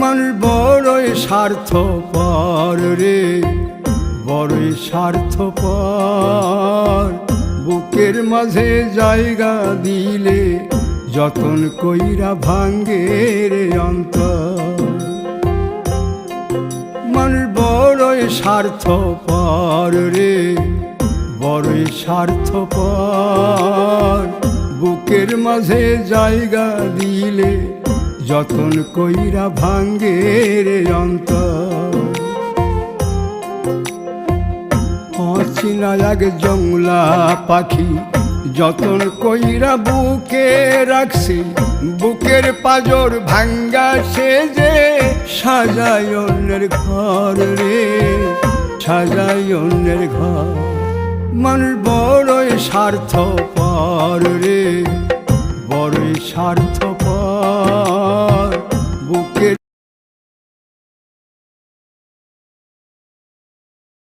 মানুষ বড়ই স্বার্থপর রে, বড়ই স্বার্থপর। বুকের মাঝে জায়গা দিলে যতন কইরা ভাঙ্গে রে অন্তর। মানুষ বড়ই স্বার্থপর রে, বড়ই স্বার্থপর। বুকের মাঝে জায়গা দিলে যতন কইরা ভাঙ্গে রে অন্তর। অচিনা এক জংলা পাখি যতন কইরা বুকে রাখছি, বুকের পাজর ভাঙ্গা সে যে সাজায় অন্যের ঘর রে, সাজায় অন্যের ঘর। মানুষ বড়ই স্বার্থপর রে, বড়ই স্বার্থপর।